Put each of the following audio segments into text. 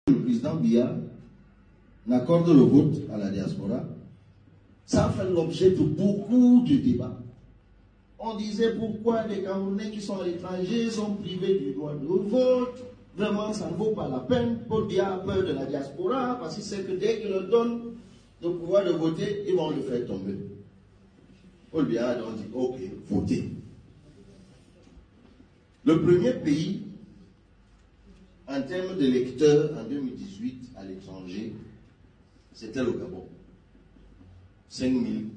Le président Biya n'accorde le vote à la diaspora, ça a fait l'objet de beaucoup de débats. On disait pourquoi les Camerounais qui sont à l'étranger sont privés du droit de vote. Vraiment, ça ne vaut pas la peine. Paul Biya a peur de la diaspora parce qu'il sait que dès qu'il leur donne le pouvoir de voter, ils vont le faire tomber. Paul Biya a donc dit, ok, votez. Le premier pays, en termes d'électeurs en 2018 à l'étranger, c'était le Gabon. 5 000 électeurs.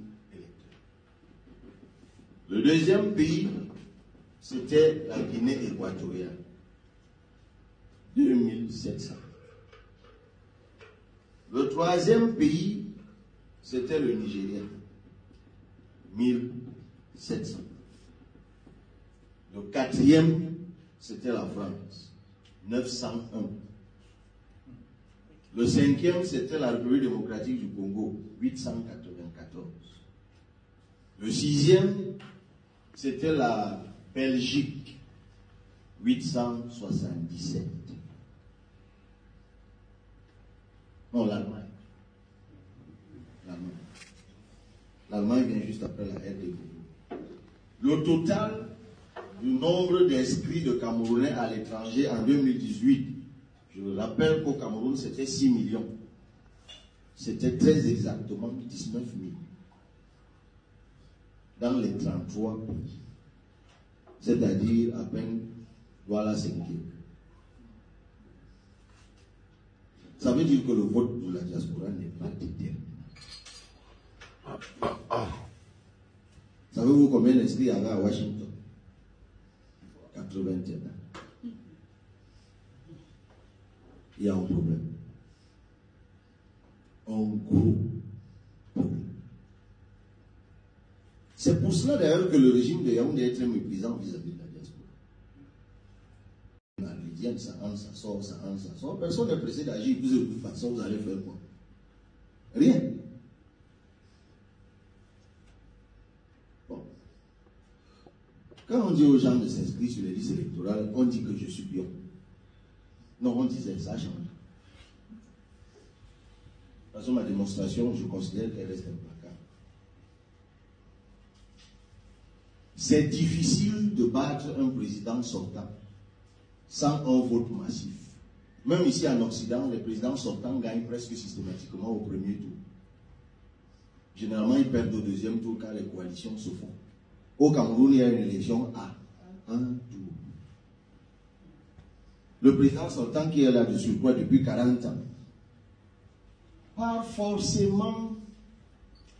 Le deuxième pays, c'était la Guinée équatoriale. 2700. Le troisième pays, c'était le Nigeria. 1700. Le quatrième, c'était la France. 901. Le cinquième, c'était la République démocratique du Congo. 894. Le sixième, c'était la Belgique. 877. Non, l'Allemagne. L'Allemagne vient juste après la RDC. Le total du nombre d'inscrits de Camerounais à l'étranger en 2018, je vous rappelle qu'au Cameroun, c'était 6 millions. C'était très exactement 19 000. Dans les 33 pays. C'est-à-dire à peine voilà 5e. Ça veut dire que le vote de la diaspora n'est pas déterminant. Savez-vous combien d'inscrits il y avait à Washington? 81. Il y a un problème. Un gros problème. C'est pour cela d'ailleurs que le régime de Yaoundé est très méprisant vis-à-vis de la diaspora. Ça entre, ça sort, ça entre, ça sort. Personne n'est pressé d'agir. De toute façon, vous allez faire quoi? Rien. Bon. Quand on dit aux gens de s'inscrire sur les listes électorales, on dit que je suis pion. Non, on disait ça change. De toute façon, ma démonstration, je considère qu'elle reste implacable. C'est difficile de battre un président sortant sans un vote massif. Même ici en Occident, les présidents sortants gagnent presque systématiquement au premier tour. Généralement, ils perdent au deuxième tour car les coalitions se font. Au Cameroun, il y a une élection à un tour. Le président sortant qui est là de surcroît depuis 40 ans, pas forcément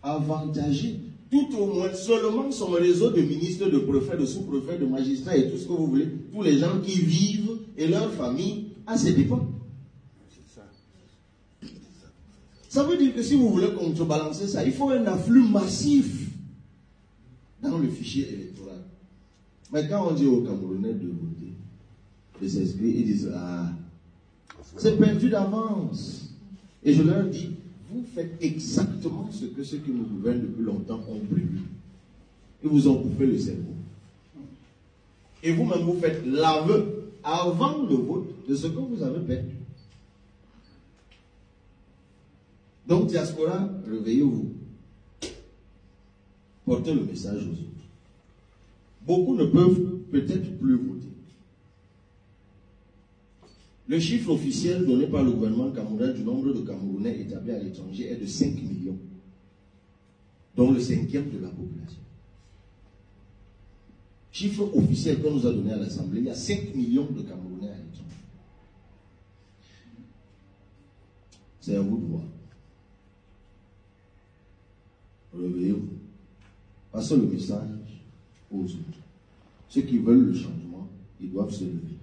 avantagé, tout au moins seulement son réseau de ministres, de préfets, de sous-préfets, de magistrats et tout ce que vous voulez, tous les gens qui vivent et leurs familles à ses dépens. Ça veut dire que si vous voulez contrebalancer ça, il faut un afflux massif dans le fichier électoral. Mais quand on dit aux Camerounais de voter, de s'inscrire, ils disent, ah, c'est perdu d'avance. Et je leur dis, vous faites exactement ce que ceux qui nous gouvernent depuis longtemps ont prévu. Ils vous ont bouffé le cerveau. Et vous-même, vous faites l'aveu avant le vote de ce que vous avez perdu. Donc, diaspora, réveillez-vous. Portez le message aux autres. Beaucoup ne peuvent peut-être plus voter. Le chiffre officiel donné par le gouvernement camerounais du nombre de Camerounais établis à l'étranger est de 5 millions, dont le 5e de la population. Chiffre officiel qu'on nous a donné à l'Assemblée, il y a 5 millions de Camerounais à l'étranger. C'est à vous de voir. Réveillez-vous. Passez le message aux autres. Ceux qui veulent le changement, ils doivent se lever.